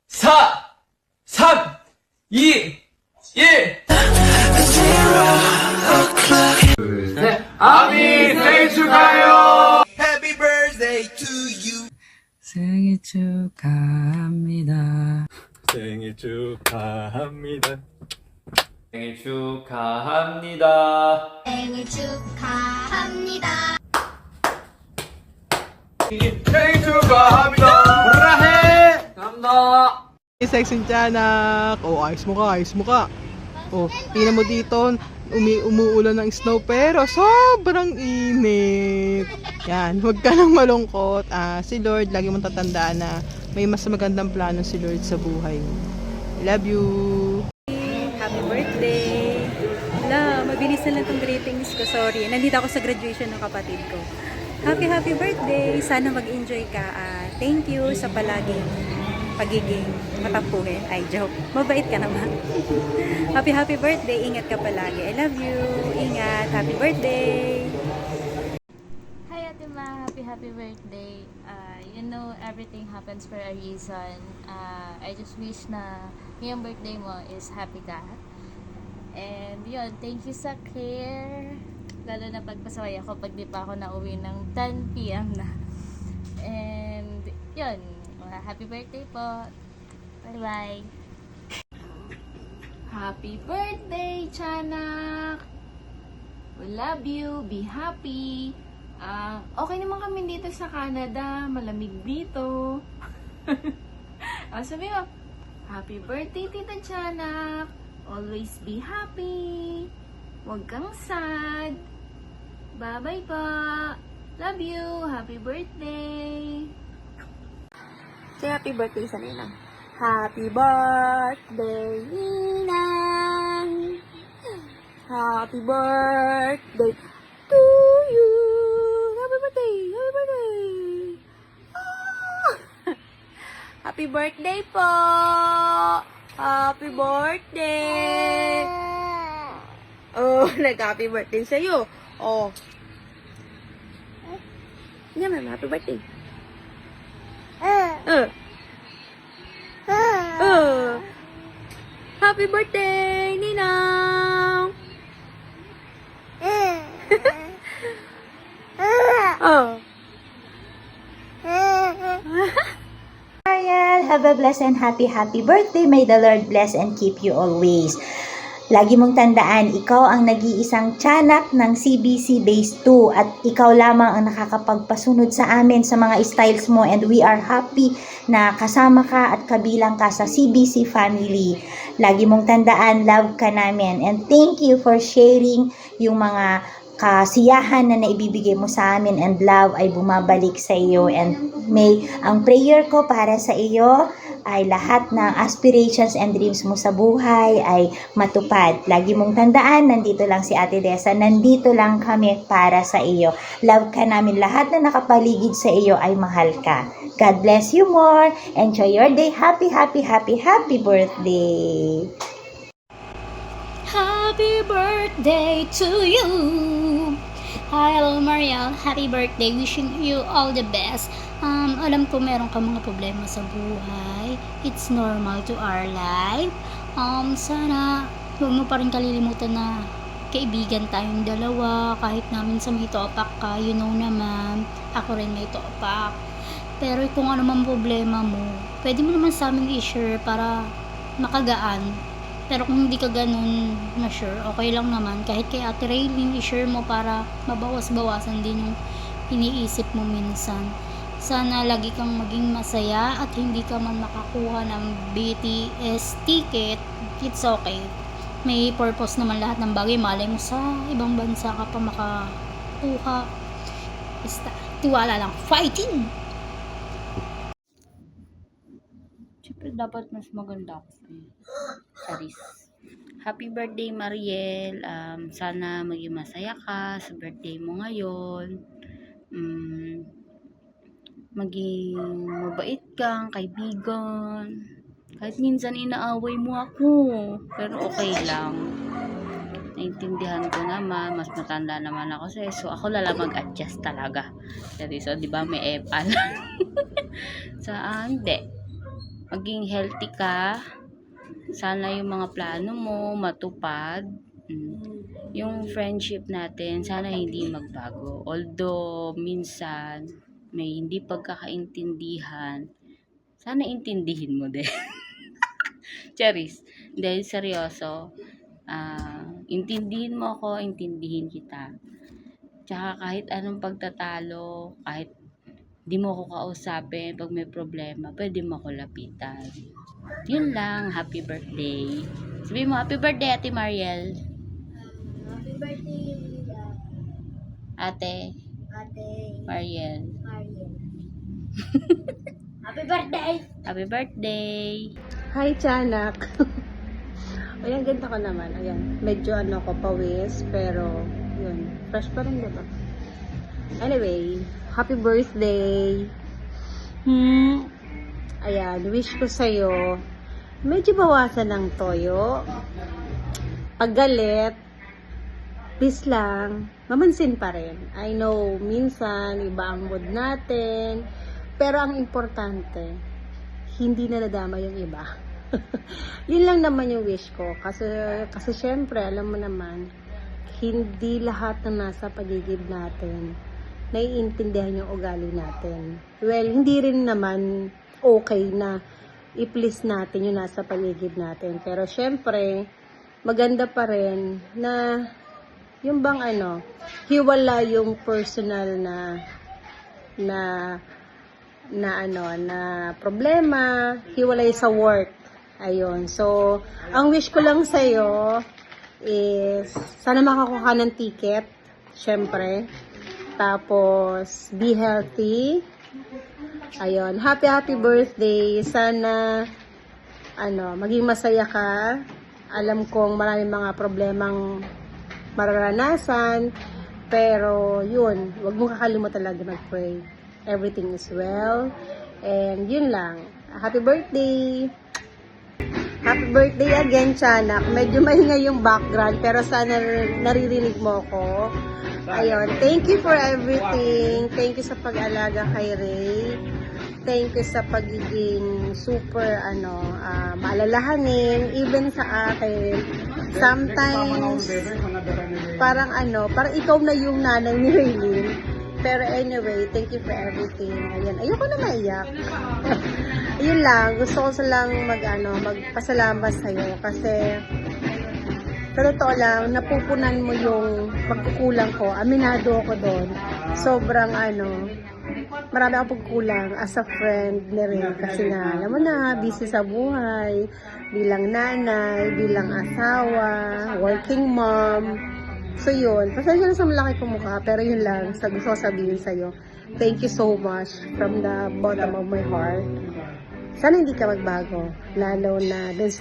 4, 3, 2, 1. 네. 아미 생일 축하해요. Happy birthday to you. 생일 축하합니다. 생일 축하합니다. 생일 축하합니다. 생일 축하합니다. 생일 축하합니다. 우라해. 감사합니다. Sexy tiyanak. Oh, ayos mo ka. Oh, tingnan mo dito, umuulan ng snow pero sobrang init. Yan, huwag ka nang malungkot. Si Lord, lagi mong tatandaan na may mas magandang plano si Lord sa buhay mo. Love you. Happy birthday! Wala, mabilis na lang itong greetings ko. Sorry. Nandito ako sa graduation ng kapatid ko. Happy birthday! Sana mag-enjoy ka. Thank you sa palaging pagiging matapuhin. Ay, joke. Mabait ka naman. Happy birthday! Ingat ka palagi. I love you. Ingat. Happy birthday! Hi Ate Ma, happy birthday. You know, everything happens for a reason. I just wish na ngayong birthday mo is happy ka. And yun, thank you sa care. Lalo na pagpasaway ako pag di pa ako nauwi ng 10 p.m. na. And yun, happy birthday po. Bye-bye. Happy birthday, Tiyanak! We love you. Be happy. Okay naman kami dito sa Canada. Malamig dito. Sabi mo, happy birthday, Tita Tiyanak. Always be happy. Huwag kang sad. Bye-bye po. Love you. Happy birthday. Say happy birthday sa Ninang. Happy birthday, Ninang! Happy birthday to you! Happy birthday! Happy birthday! Happy birthday po! Happy birthday! Oh, nag-happy birthday sa'yo. Oh. Yan, ma'am. Happy birthday. Happy birthday, Ninang! Oh. Ariel, have a blessed and happy birthday. May the Lord bless and keep you always. Lagi mong tandaan, ikaw ang nag-iisang tiyanak ng CBC Base 2 at ikaw lamang ang nakakapagpasunod sa amin sa mga styles mo, and we are happy na kasama ka at kabilang ka sa CBC family. Lagi mong tandaan, love ka namin, and thank you for sharing yung mga kasiyahan na naibibigay mo sa amin, and love ay bumabalik sa iyo, and may ang prayer ko para sa iyo ay lahat ng aspirations and dreams mo sa buhay ay matupad. Lagi mong tandaan, nandito lang si Ate Dessa, nandito lang kami para sa iyo. Love ka namin, lahat na nakapaligid sa iyo ay mahal ka. God bless you more. Enjoy your day. Happy birthday. Happy birthday to you. Hi, hello Mariel. Happy birthday. Wishing you all the best. Alam ko meron ka mga problema sa buhay. It's normal to our life. Sana huwag mo pa rin kalilimutan na kaibigan tayong dalawa. Kahit namin sa may topak ka, you know naman, ako rin may topak. Pero kung ano man problema mo, pwede mo naman sa amin i-share para makagaan. Pero kung hindi ka ganun na sure, okay lang naman. Kahit kay Ate Raylene, i-share mo para mabawas-bawasan din yung iniisip mo minsan. Sana lagi kang maging masaya at hindi ka man makakuha ng BTS ticket. It's okay. May purpose naman lahat ng bagay. Malay mo sa ibang bansa ka pa makakuha. Basta, tiwala lang. Fighting! Siyempre, dapat mas maganda ako. Charis. Happy birthday, Mariel. Sana maging masaya ka sa birthday mo ngayon. Maging mabait kang kaibigan. Kahit minsan inaaway mo ako, pero okay lang. Naintindihan ko naman, mas matanda naman ako sa'yo, so ako lang mag-adjust talaga. So, di ba may epal? Hindi. maging healthy ka. Sana yung mga plano mo matupad. Yung friendship natin, sana hindi magbago. Although, minsan, may hindi pagkakaintindihan, sana intindihin mo din. Charis. Dahil seryoso, intindihin mo ako, intindihin kita. Tsaka kahit anong pagtatalo, kahit di mo ako kausapin pag may problema, pwede mo ako lapitan. Yun lang, happy birthday. Sabihin mo, happy birthday, Ate Mariel. Happy birthday, Ate Ate Mariel. Mariel. Happy birthday! Happy birthday. Hi, Tiyanak. Ayan, ganda ko naman. Ayan, medyo ko, pawis, pero yun, fresh pa rin, diba? Anyway, happy birthday. Ayan, wish ko sa'yo, medyo bawasan ng toyo. Pag galit, please lang, mamansin pa rin. I know, minsan, iba ang mood natin, pero ang importante, hindi na nadama yung iba. Yun lang naman yung wish ko. Kasi syempre, alam mo naman, hindi lahat ng nasa paligid natin naiintindihan yung ugali natin. Well, hindi rin naman okay na i-please natin yung nasa paligid natin. Pero syempre, maganda pa rin na yung bang hiwala yung personal na problema, hiwalay sa work. Ayun. So, ang wish ko lang sa'yo is sana makakuha ka ng ticket, syempre. Tapos, be healthy. Ayun. Happy birthday. Sana, maging masaya ka. Alam kong maraming mga problemang mararanasan. Pero, yun. Huwag mong kakalimutan talaga mag-pray. Everything is well. And, yun lang. Happy birthday! Happy birthday again, Tiyanak. Medyo mahinga yung background, pero sana naririnig mo ko. Ayun. Thank you for everything. Thank you sa pag-alaga kay Ray. Thank you sa pagiging super, maalalahanin. Even sa akin. Sometimes, parang ikaw na yung nanay ni Raylene. Pero anyway, thank you for everything. Ayan. Ayoko na maiyak. Ayun lang. Gusto ko lang magpasalamat sa'yo. Kasi, sa totoo lang, napupunan mo yung pagkukulang ko. Aminado ako doon. Sobrang marami akong pagkukulang as a friend ni Ray. Kasi nga, alam mo na, busy sa buhay. Bilang nanay, bilang asawa, working mom. So yun, pasensya na sa malaki kong mukha, pero yun lang, gusto ko sabihin sa'yo. Thank you so much from the bottom of my heart. Sana hindi ka magbago, lalo na doon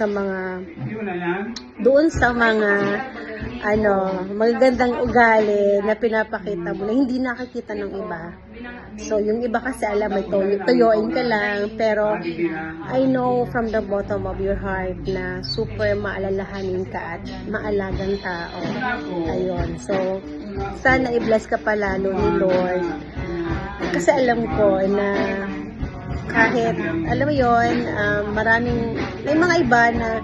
sa mga magagandang ugali na pinapakita mo na hindi nakikita ng iba. So, yung iba kasi alam mo, tuyoin ka lang, pero I know from the bottom of your heart na super maalalahanin ka at maalagang tao. Ayun. So, sana i-bless ka pa lalo ni Lord. Kasi alam ko na kahit, alam mo yun, may mga iba na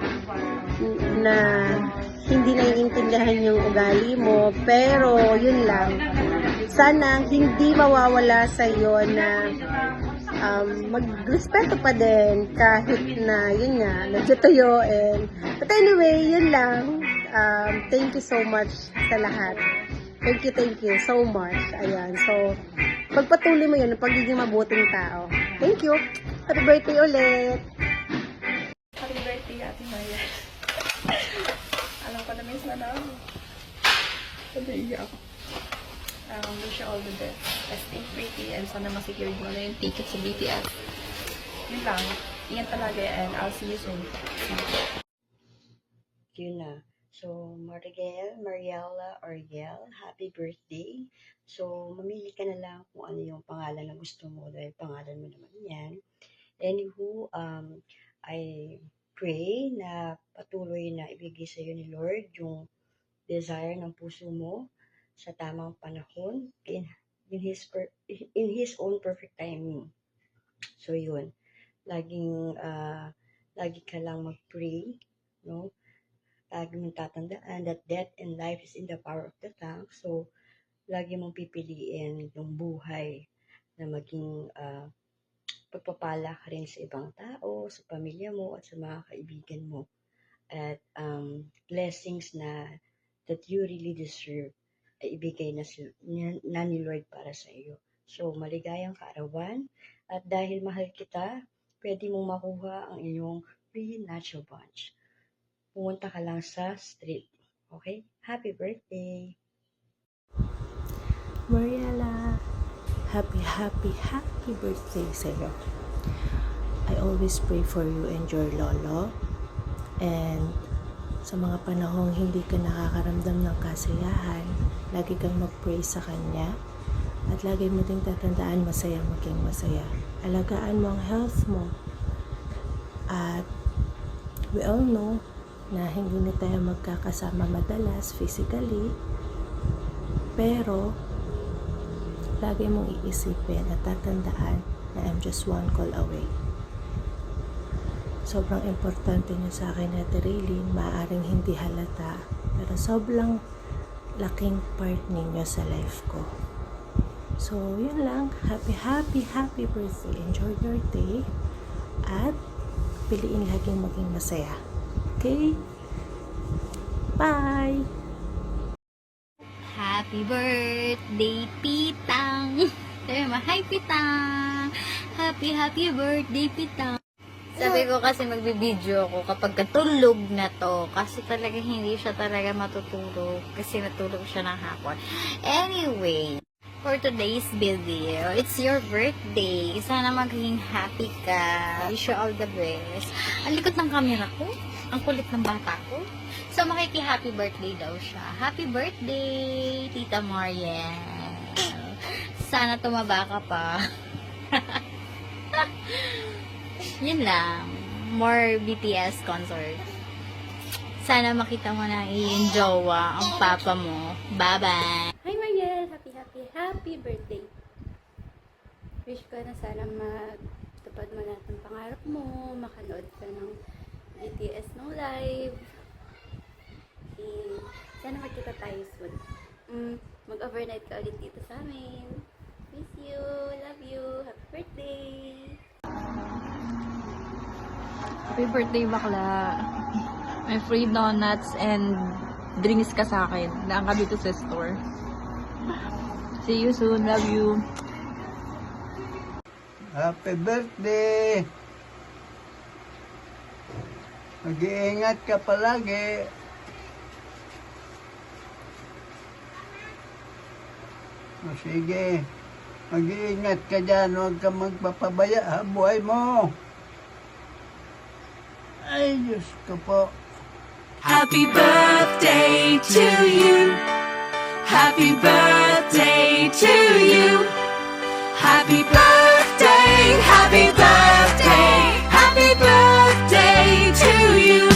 hindi naiintindihan yung ugali mo, pero yun lang, sana hindi mawawala sa iyo na magrespeto pa din kahit na yun nga, nagtutuyo. But anyway, yun lang. Thank you so much sa lahat. Thank you so much. Ayan, so pagpatuloy mo yun ang pagiging mabuting tao. Thank you. Happy birthday ulit. Happy birthday, Ate Maya. Alam ko na miss na namin. Sabi ako. Wish you all the best. Stay pretty and sana ma-secure mo na yung ticket sa BTS. Yun lang. Ingat talaga and I'll see you soon. Yun na. So, Mariela Ariel, happy birthday. So, mamili ka na lang kung ano yung pangalan na gusto mo dahil pangalan mo naman yan. Anywho, I pray na patuloy na ibigay sa iyo ni Lord yung desire ng puso mo sa tamang panahon in His own perfect timing. So, yun. lagi ka lang mag-pray, no? Lagi mong tatandaan that death and life is in the power of the tongue. So, lagi mong pipiliin yung buhay na maging pagpapala ka rin sa ibang tao, sa pamilya mo, at sa mga kaibigan mo. At blessings that you really deserve ay ibigay na ni Lord para sa iyo. So, maligayang kaarawan. At dahil mahal kita, pwede mong makuha ang iyong free natural bunch. Pumunta ka lang sa street. Okay? Happy birthday! Mariela, happy birthday sa'yo. I always pray for you and your lolo. And sa mga panahong hindi ka nakakaramdam ng kasiyahan, lagi kang mag-pray sa kanya. At lagi mo ding tatandaan masaya maging masaya. Alagaan mo ang health mo. At we all know na hindi na tayo magkakasama madalas physically. Pero lagi mong iisipin at tatandaan na I'm just one call away. Sobrang importante niyo sa akin, Ate Raylene. Maaaring hindi halata, pero sobrang laking part ninyo sa life ko. So, yun lang. Happy birthday. Enjoy your day. At piliin laging maging masaya. Okay? Bye! Happy birthday, Pitang! Sabi mo, hi, Pitang! Happy birthday, Pitang! Sabi ko kasi magbibideo ako kapag katulog na to. Kasi talaga hindi siya talaga matutulog. Kasi natulog siya ng hapon. Anyway, for today's video, it's your birthday. Sana maging happy ka. Wish you all the best. Ang likot ng camera ko. Ang kulit ng bata ko. So, makiki-happy birthday daw siya. Happy birthday, Tita Mariel. Sana tumaba ka pa. Yun lang. More BTS concert. Sana makita mo na i-enjoy ang papa mo. Bye-bye! Hi Mariel! Happy birthday! Wish ko na sana matupad mo lahat ng pangarap mo, makanood ka ng BTS No Live. Sana magkita tayo soon. Mag-overnight ka ulit dito sa amin. Miss you, love you, happy birthday! Happy birthday, bakla. May free donuts and drinks ka sa akin. Daan ka dito sa store. See you soon. Love you. Happy birthday! Mag-iingat ka palagi. O sige, mag-iingat ka dyan. Huwag ka magpapabaya ha, buhay mo. Ay, Diyos ko po. Happy birthday to you. Happy birthday to you. Happy birthday, happy birthday, happy birthday to you.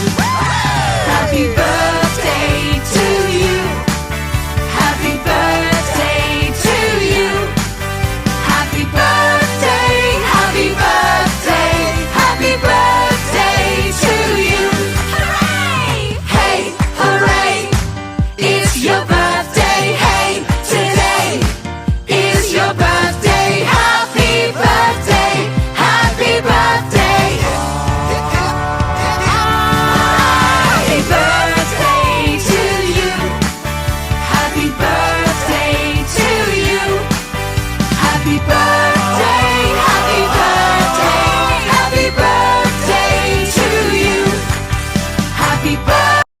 Happy birthday to you. Happy birthday to you. Happy birthday, happy birthday, happy birthday to you. Hooray! Hey, hooray! It's your birthday. Hey, today is your birthday. Happy birthday, happy birthday. Happy birthday to you. Happy birthday to you. Happy birthday.